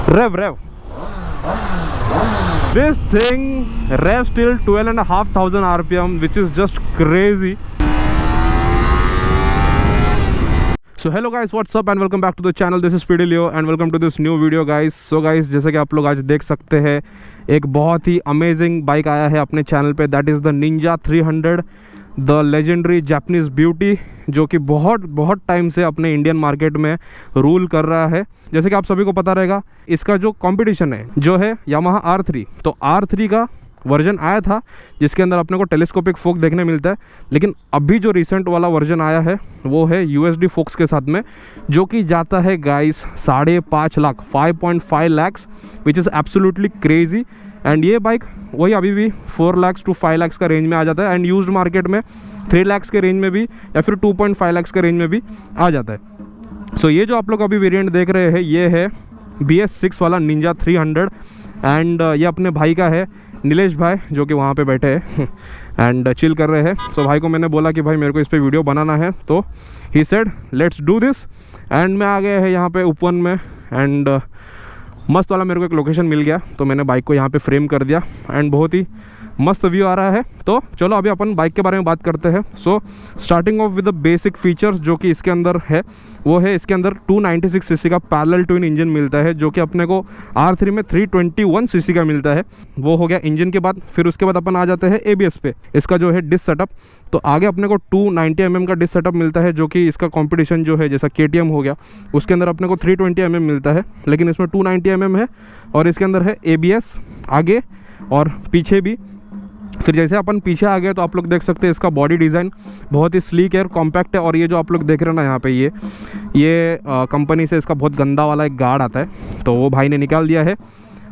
rev. This thing revs till 12,500 RPM, which is just crazy. So hello guys, what's up and welcome back to the channel. This is Speedy Leo and welcome to this new video guys. So guys, जैसे कि आप लोग आज देख सकते हैं, एक बहुत ही अमेजिंग बाइक आया है अपने चैनल पे. That is the Ninja 300, the legendary Japanese beauty, जो कि बहुत टाइम से अपने इंडियन मार्केट में रूल कर रहा है. जैसे कि आप सभी को पता रहेगा, इसका जो कंपटीशन है जो है यामाहा R3. तो R3 का वर्जन आया था जिसके अंदर अपने को टेलीस्कोपिक फोक देखने मिलता है, लेकिन अभी जो रिसेंट वाला वर्जन आया है वो है USD फोक्स के साथ में, जो कि जाता है guys 5.5 lakh, 5.5 lakhs, which is absolutely crazy. And ये बाइक वही अभी भी 4 lakhs to 5 lakhs का रेंज में आ जाता है, एंड यूज्ड मार्केट में 3 lakhs के रेंज में भी या फिर 2.5 lakhs के रेंज में भी आ जाता है. सो ये जो आप लोग अभी वेरिएंट देख रहे हैं ये है BS6 वाला निंजा 300. एंड ये अपने भाई का है, नीलेश भाई, जो कि वहाँ पे बैठे हैं एंड चिल कर रहे हैं. सो भाई को मैंने बोला कि भाई मेरे को इस पे वीडियो बनाना है, तो he said let's do this. And मैं आ गया है यहाँ पे ओपन में, एंड मस्त वाला मेरे को एक लोकेशन मिल गया, तो मैंने बाइक को यहाँ पे फ्रेम कर दिया एंड बहुत ही मस्त व्यू आ रहा है. तो चलो अभी अपन बाइक के बारे में बात करते हैं. So starting of with the basic features जो कि इसके अंदर है, वो है इसके अंदर 296 सीसी का पैरेलल ट्विन इंजन मिलता है, जो कि अपने को R3 में 321 सीसी का मिलता है. वो हो गया इंजन के बाद. फिर उसके बाद अपन आ जाते हैं ABS पे. इसका जो है डिस्क सेटअप, तो आगे अपने को 290 mm का डिस्क सेटअप मिलता है, जो कि इसका कंपटीशन जो है जैसा KTM हो गया उसके अंदर अपने को 320 mm मिलता है, लेकिन इसमें 290 mm है. और इसके अंदर है ABS आगे और पीछे भी. फिर जैसे अपन पीछे आ गए तो आप लोग देख सकते हैं इसका बॉडी डिज़ाइन बहुत ही स्लीक है, कॉम्पैक्ट है. और ये जो आप लोग देख रहे हैं ना यहाँ पे, ये कंपनी से इसका बहुत गंदा वाला एक गार्ड आता है, तो वो भाई ने निकाल दिया है.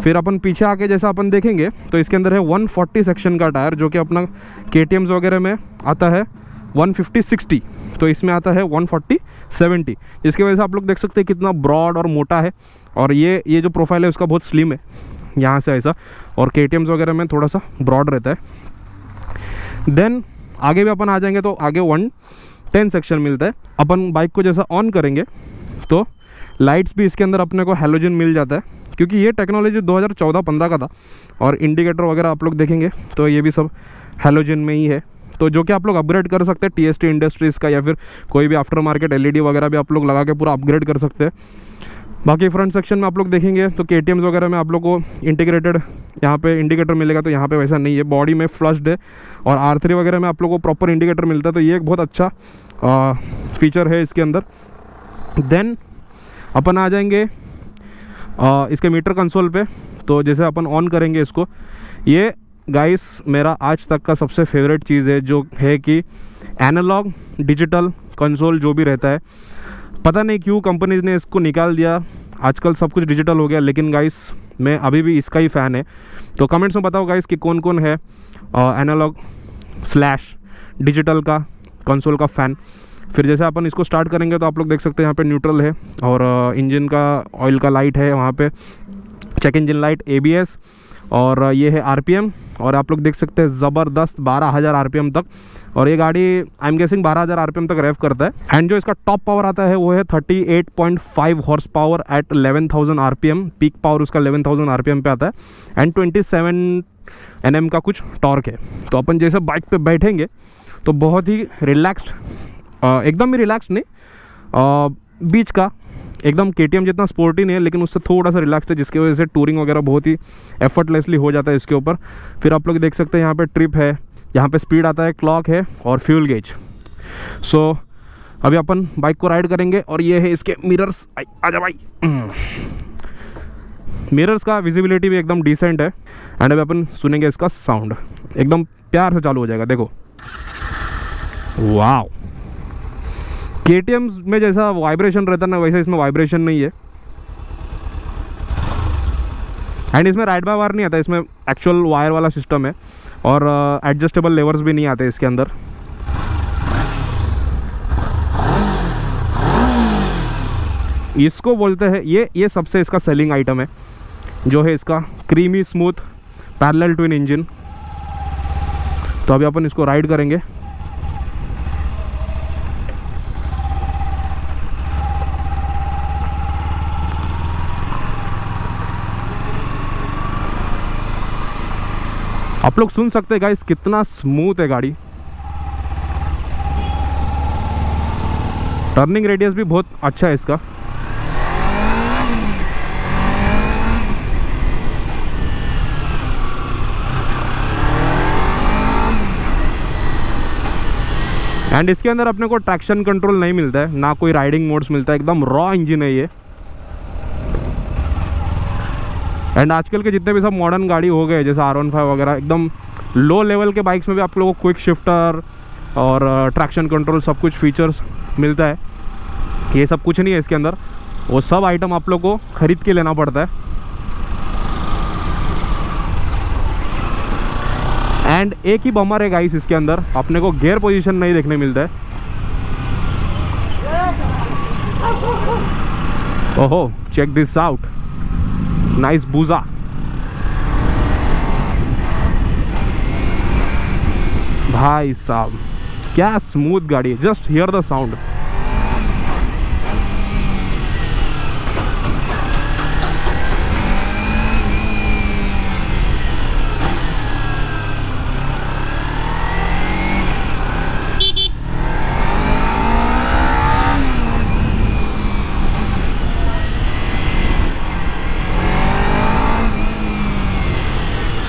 फिर अपन पीछे आके जैसा अपन देखेंगे तो इसके अंदर है 140 सेक्शन का टायर, जो कि अपना KTMs वगैरह में आता है 150-60, तो इसमें आता है 140-70, जिसकी वजह से आप लोग देख सकते हैं कितना ब्रॉड और मोटा है. और ये जो प्रोफाइल है उसका बहुत स्लिम है यहाँ से ऐसा, और KTMs वगैरह में थोड़ा सा ब्रॉड रहता है. देन आगे भी अपन आ जाएंगे तो आगे 110 सेक्शन मिलता है. अपन बाइक को जैसा ऑन करेंगे तो लाइट्स भी इसके अंदर अपने को हैलोजन मिल जाता है, क्योंकि ये टेक्नोलॉजी 2014-15 का था. और इंडिकेटर वगैरह आप लोग देखेंगे तो ये भी सब हैलोजन में ही है, तो जो कि आप लोग अपग्रेड कर सकते हैं TST इंडस्ट्रीज़ का, या फिर कोई भी आफ्टर मार्केट LED वगैरह भी आप लोग लगा के पूरा अपग्रेड कर सकते हैं. बाकी फ्रंट सेक्शन में आप लोग देखेंगे तो KTMs वगैरह में आप लोग को इंटीग्रेटेड यहाँ पे इंडिकेटर मिलेगा, तो यहाँ पे वैसा नहीं है, बॉडी में फ्लश्ड है. और R3 वगैरह में आप लोग को प्रॉपर इंडिकेटर मिलता है, तो ये एक बहुत अच्छा फीचर है इसके अंदर. देन अपन आ जाएंगे इसके मीटर कंसोल पे. तो जैसे अपन ऑन करेंगे इसको, ये गाइस मेरा आज तक का सबसे फेवरेट चीज़ है, जो है कि एनालॉग डिजिटल कंसोल जो भी रहता है, पता नहीं क्यों कंपनीज ने इसको निकाल दिया. आजकल सब कुछ डिजिटल हो गया, लेकिन गाइस मैं अभी भी इसका ही फ़ैन है. तो कमेंट्स में बताओ गाइस कि कौन कौन है एनालॉग / डिजिटल का कंसोल का फ़ैन. फिर जैसे अपन इसको स्टार्ट करेंगे तो आप लोग देख सकते हैं यहाँ पे न्यूट्रल है, और इंजन का ऑयल का लाइट है वहाँ पे, चेक इंजन लाइट, ABS, और ये है RPM. और आप लोग देख सकते हैं ज़बरदस्त 12,000 RPM तक, और ये गाड़ी आई एम गेसिंग 12,000 RPM तक रेव करता है. एंड जो इसका टॉप पावर आता है वो है 38.5 horse power at 11,000 RPM. Peak power उसका 11,000 RPM पे आता है, एंड 27 Nm का कुछ टॉर्क है. तो अपन जैसे बाइक पे बैठेंगे तो बहुत ही रिलैक्स्ड, एकदम ही रिलैक्स नहीं, बीच का एकदम KTM जितना स्पोर्टी नहीं है, लेकिन उससे थोड़ा सा रिलैक्स्ड है, जिसकी वजह से टूरिंग वगैरह बहुत ही एफर्टलेसली हो जाता है इसके ऊपर. फिर आप लोग देख सकते हैं यहाँ पे ट्रिप है, यहाँ पे स्पीड आता है, क्लॉक है और फ्यूल गेज. सो अभी अपन बाइक को राइड करेंगे, और ये है इसके मिरर्स. आजा भाई. मिरर्स का विजिबिलिटी भी एकदम डिसेंट है. एंड अभी अपन सुनेंगे इसका साउंड, एकदम प्यार से चालू हो जाएगा. देखो, वाह. KTMs में जैसा वाइब्रेशन रहता है ना, वैसे इसमें वाइब्रेशन नहीं है. एंड इसमें राइड बाय वायर नहीं आता, इसमें एक्चुअल वायर वाला सिस्टम है, और एडजस्टेबल लेवर्स भी नहीं आते इसके अंदर. इसको बोलते हैं, ये सबसे इसका सेलिंग आइटम है, जो है इसका creamy smooth parallel twin engine. तो अभी अपन इसको राइड करेंगे. आप लोग सुन सकते हैं गाइस कितना स्मूथ है गाड़ी। टर्निंग रेडियस भी बहुत अच्छा है इसका। एंड इसके अंदर अपने को ट्रैक्शन कंट्रोल नहीं मिलता है, ना कोई राइडिंग मोड्स मिलता है, एकदम रॉ इंजन है ये। एंड आजकल के जितने भी सब मॉडर्न गाड़ी हो गए जैसे R15 वगैरह, एकदम लो लेवल के बाइक्स में भी आप लोगों को क्विक शिफ्टर और ट्रैक्शन कंट्रोल सब कुछ फीचर्स मिलता है। ये सब कुछ नहीं है इसके अंदर, वो सब आइटम आप लोग को ख़रीद के लेना पड़ता है। एंड एक ही बम्पर है गाइस इसके अंदर, अपने को गियर पोजीशन नहीं देखने मिलता है। ओहो, चेक दिस आउट, नाइस बूजा। भाई साहब क्या स्मूथ गाड़ी है, जस्ट हियर द साउंड।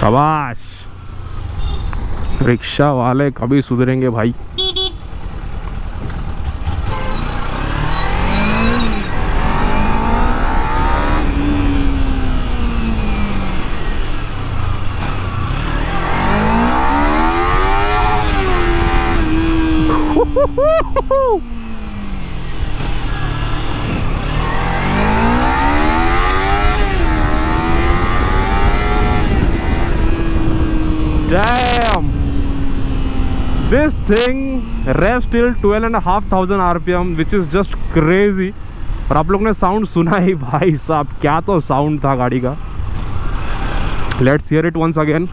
शाबाश, रिक्शा वाले कभी सुधरेंगे भाई। Damn! This thing revs till 12,500 RPM, which is just crazy. और आप लोग ने साउंड सुना ही भाई साहब, क्या तो साउंड था गाड़ी का। Let's hear it once again.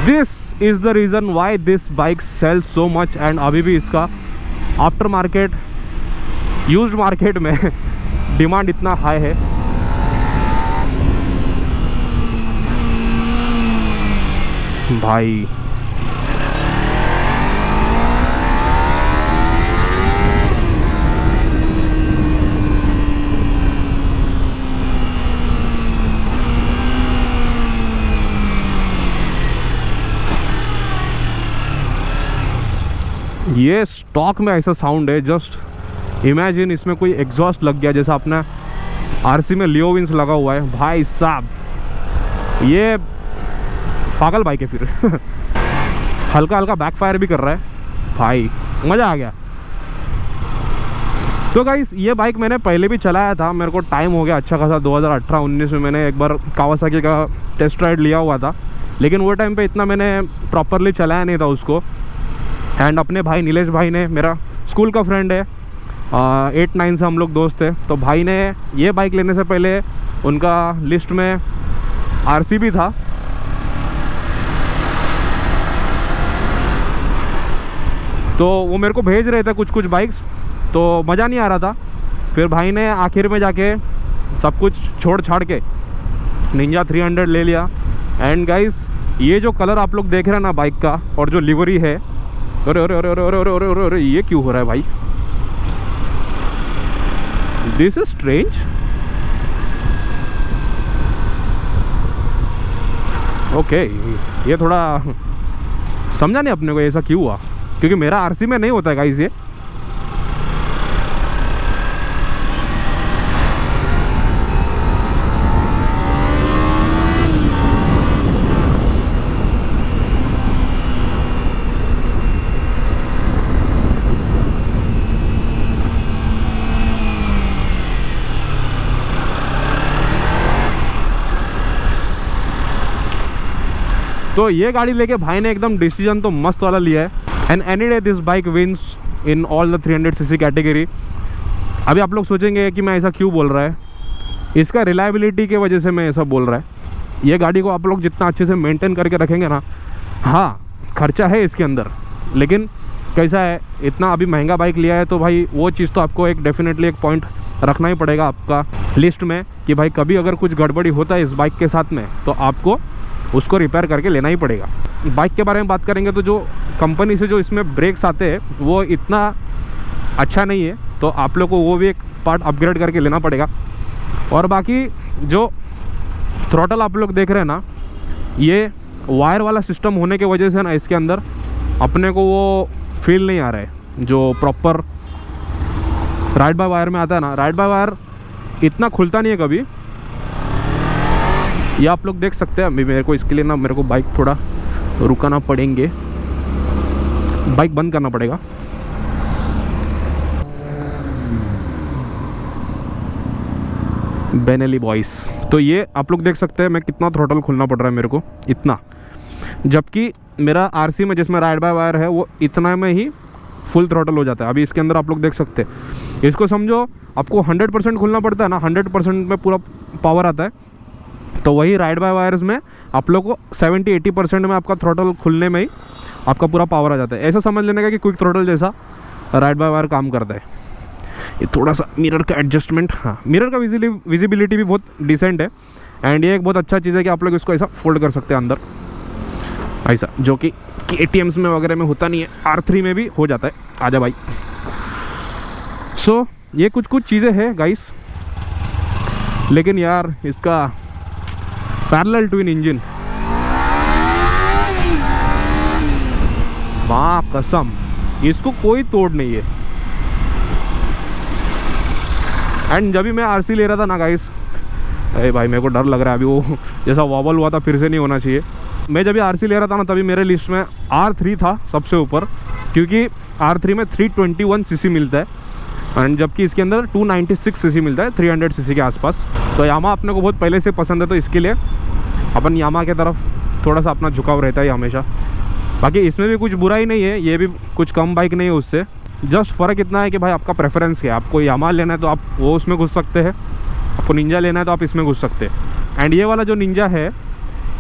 This is the reason why this bike sells so much। And अभी भी इसका आफ्टर मार्केट यूज्ड मार्केट में डिमांड इतना हाई है। भाई ये स्टॉक में ऐसा साउंड है, जस्ट इमेजिन इसमें कोई एग्जॉस्ट लग गया जैसा अपना आरसी में लियो विंस लगा हुआ है। भाई साहब ये पागल बाइक है फिर। हल्का हल्का बैकफायर भी कर रहा है भाई, मज़ा आ गया। तो गाइस ये बाइक मैंने पहले भी चलाया था, मेरे को टाइम हो गया अच्छा खासा। 2018-19 में मैंने एक बार कावासाकी का टेस्ट राइड लिया हुआ था, लेकिन वो टाइम पे इतना मैंने प्रॉपरली चलाया नहीं था उसको। एंड अपने भाई नीलेश भाई ने, मेरा स्कूल का फ्रेंड है, 8-9 से हम लोग दोस्त थे, तो भाई ने ये बाइक लेने से पहले उनका लिस्ट में आरसी भी था। तो वो मेरे को भेज रहे थे कुछ कुछ बाइक्स, तो मज़ा नहीं आ रहा था। फिर भाई ने आखिर में जाके सब कुछ छोड़ छाड़ के निंजा 300 ले लिया। एंड गाइस ये जो कलर आप लोग देख रहे हैं ना बाइक का, और जो लिवरी है, अरे अरे अरे अरे अरे अरे अरे अरे ये क्यों हो रहा है भाई? This is strange. ओके, ये थोड़ा समझा नहीं अपने को ऐसा क्यों हुआ, क्योंकि मेरा आरसी में नहीं होता है गाइस ये। तो ये गाड़ी लेके भाई ने एकदम डिसीजन तो मस्त वाला लिया है। And any day this bike wins in all the 300cc category. अभी आप लोग सोचेंगे कि मैं ऐसा क्यों बोल रहा है, इसका रिलायबिलिटी के वजह से मैं ऐसा बोल रहा है। ये गाड़ी को आप लोग जितना अच्छे से मेंटेन करके रखेंगे ना, हाँ खर्चा है इसके अंदर, लेकिन कैसा है, इतना अभी महंगा बाइक लिया है तो भाई वो चीज़ तो आपको एक डेफिनेटली एक पॉइंट रखना ही पड़ेगा आपका लिस्ट में कि भाई कभी अगर कुछ गड़बड़ी होता है इस बाइक के साथ में तो आपको उसको रिपेयर करके लेना ही पड़ेगा। बाइक के बारे में बात करेंगे तो जो कंपनी से जो इसमें ब्रेक्स आते हैं वो इतना अच्छा नहीं है, तो आप लोग को वो भी एक पार्ट अपग्रेड करके लेना पड़ेगा। और बाकी जो थ्रॉटल आप लोग देख रहे हैं ना, ये वायर वाला सिस्टम होने के वजह से ना इसके अंदर अपने को वो फील नहीं आ रहा है जो प्रॉपर राइड बाय वायर में आता है ना। राइड बाय वायर इतना खुलता नहीं है कभी, ये आप लोग देख सकते हैं। अभी मेरे को इसके लिए ना मेरे को बाइक थोड़ा रुकाना पड़ेंगे, बाइक बंद करना पड़ेगा। बेनेली बॉयस, तो ये आप लोग देख सकते हैं मैं कितना थ्रोटल खुलना पड़ रहा है मेरे को इतना, जबकि मेरा आरसी में जिसमें राइड बाय वायर है वो इतना में ही फुल थ्रोटल हो जाता है। अभी इसके अंदर आप लोग देख सकते हैं, इसको समझो आपको 100% खुलना पड़ता है ना, 100% में पूरा पावर आता है, तो वही राइड बाय वायर्स में आप लोग को 70-80% में आपका थ्रोटल खुलने में ही आपका पूरा पावर आ जाता है। ऐसा समझ लेने का कि क्विक थ्रोटल जैसा राइड बाय वायर काम करता है। ये थोड़ा सा मिरर का एडजस्टमेंट, हाँ मिरर का विजिबिलिटी भी बहुत डिसेंट है। एंड ये एक बहुत अच्छा चीज़ है कि आप लोग इसको ऐसा फोल्ड कर सकते हैं अंदर, ऐसा जो कि KTMs में वगैरह में होता नहीं है, R3 में भी हो जाता है। आजा भाई। सो ये कुछ चीज़ें हैं गाइस, लेकिन यार इसका पैरेलल ट्विन इंजन, माँ कसम इसको कोई तोड़ नहीं है। एंड जब भी मैं RC ले रहा था ना गाइस, अरे भाई मेरे को डर लग रहा है अभी, वो जैसा वॉबल हुआ था फिर से नहीं होना चाहिए। मैं जब भी RC ले रहा था ना तभी मेरे लिस्ट में R3 था सबसे ऊपर, क्योंकि R3 में 321cc मिलता है एंड जबकि इसके अंदर 296cc मिलता है, 300cc के आसपास। तो यामा अपने को बहुत पहले से पसंद है, तो इसके लिए अपन यामा के तरफ थोड़ा सा अपना झुकाव रहता है हमेशा। बाकी इसमें भी कुछ बुरा ही नहीं है, ये भी कुछ कम बाइक नहीं है उससे, जस्ट फ़र्क इतना है कि भाई आपका प्रेफरेंस क्या है। आपको यामा लेना है तो आप वो उसमें घुस सकते हैं, आपको निंजा लेना है तो आप इसमें घुस सकते हैं। एंड ये वाला जो निंजा है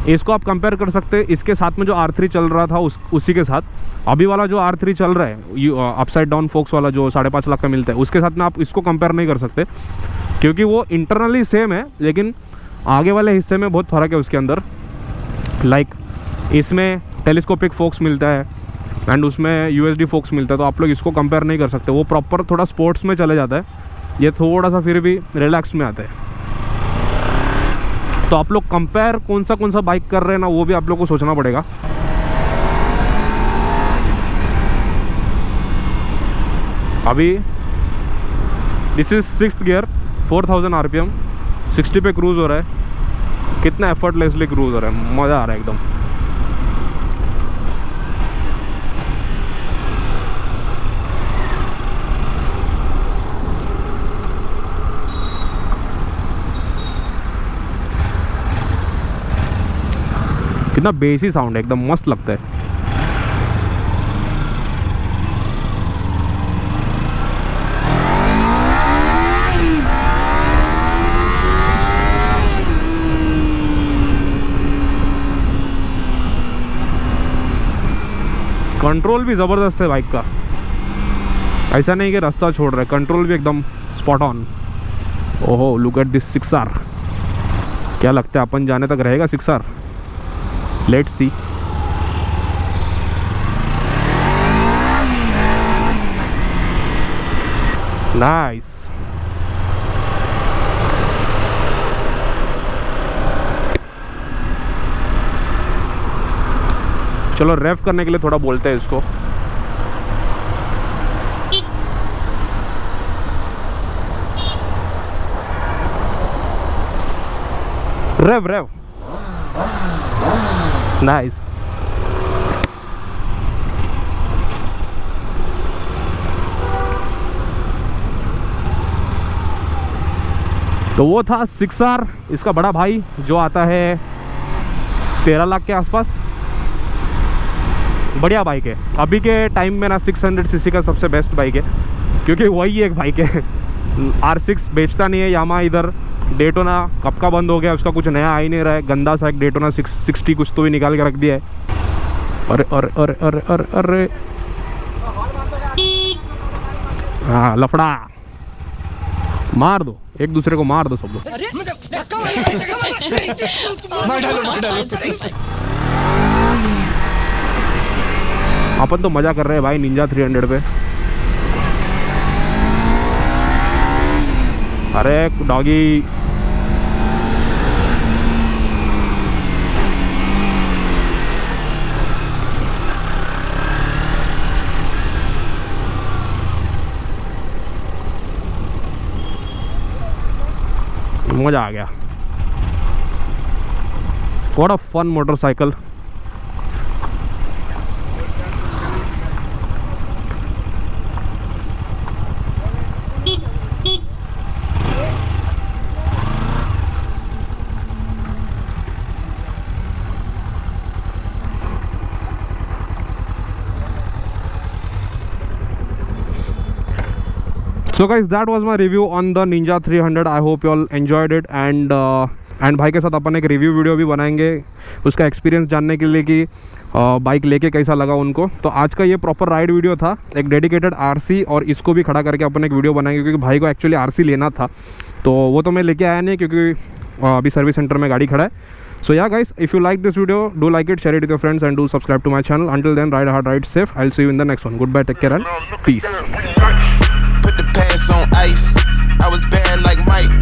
इसको आप कंपेयर कर सकते हैं इसके साथ में जो R3 चल रहा था उसी के साथ। अभी वाला जो R3 चल रहा है अपसाइड डाउन फोक्स वाला जो 5.5 लाख का मिलता है, उसके साथ में आप इसको कंपेयर नहीं कर सकते, क्योंकि वो इंटरनली सेम है लेकिन आगे वाले हिस्से में बहुत फ़र्क है उसके अंदर। लाइक इसमें टेलीस्कोपिक फोक्स मिलता है एंड उसमें USD फोक्स मिलता है, तो आप लोग इसको कंपेयर नहीं कर सकते। वो प्रॉपर थोड़ा स्पोर्ट्स में चले जाता है, ये थोड़ा सा फिर भी रिलैक्स में आता है। तो आप लोग कंपेयर कौन सा बाइक कर रहे हैं ना, वो भी आप लोग को सोचना पड़ेगा। अभी this is 6th gear, 4000 RPM, 60 पे क्रूज़ हो रहा है। कितना एफर्टलेसली क्रूज़ हो रहा है, मज़ा आ रहा है एकदम। कितना बेसी साउंड है, एकदम मस्त लगता है। कंट्रोल भी ज़बरदस्त है बाइक का, ऐसा नहीं कि रास्ता छोड़ रहा है, कंट्रोल भी एकदम स्पॉट ऑन। ओहो लुक एट दिस 6R, क्या लगता है अपन जाने तक रहेगा 6R? Let's see. नाइस। चलो रेव करने के लिए थोड़ा बोलते हैं इसको। रेव नाइस। तो वो था 6R, इसका बड़ा भाई जो आता है 13 लाख के आसपास। बढ़िया बाइक है। अभी के टाइम में ना 600 सीसी का सबसे बेस्ट बाइक है, क्योंकि वही एक बाइक है। R6 बेचता नहीं है यामा इधर। डेटोना कब का बंद हो गया, उसका कुछ नया आ ही नहीं रहा है। गंदा सा एक डेटोना 660 कुछ तो भी निकाल के रख दिया है। अरे अरे अरे अरे अरे अरे, हाँ लफड़ा, मार दो एक दूसरे को, मार दो सब लोग। अपन तो मजा कर रहे हैं भाई निंजा 300 पे। अरे डॉगी, मजा आ गया। What a fun motorcycle. So guys, that was my review on the Ninja 300. I hope you all enjoyed it and भाई के साथ अपन एक रिव्यू वीडियो भी बनाएंगे उसका एक्सपीरियंस जानने के लिए कि बाइक लेके कैसा लगा उनको। तो आज का ये प्रॉपर राइड वीडियो था, एक डेडिकेटेड आरसी, और इसको भी खड़ा करके अपन एक वीडियो बनाएंगे क्योंकि भाई को एक्चुअली आरसी लेना था। तो वो तो मैं लेके आया नहीं क्योंकि अभी सर्विस सेंटर में गाड़ी खड़ा है। So yeah guys, if you like this video, do like it, share it with your friends and do subscribe to my channel. Until then, ride hard, ride safe. I'll see you in the next one. Goodbye, take care and peace. Put the pants on ice. I was bad like Mike.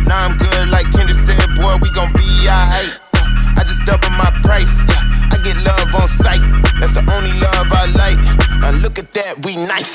Now I'm good like Kendrick said, boy, we gon' be alright. I just doubled my price. I get love on sight. That's the only love I like. Now look at that, we nice.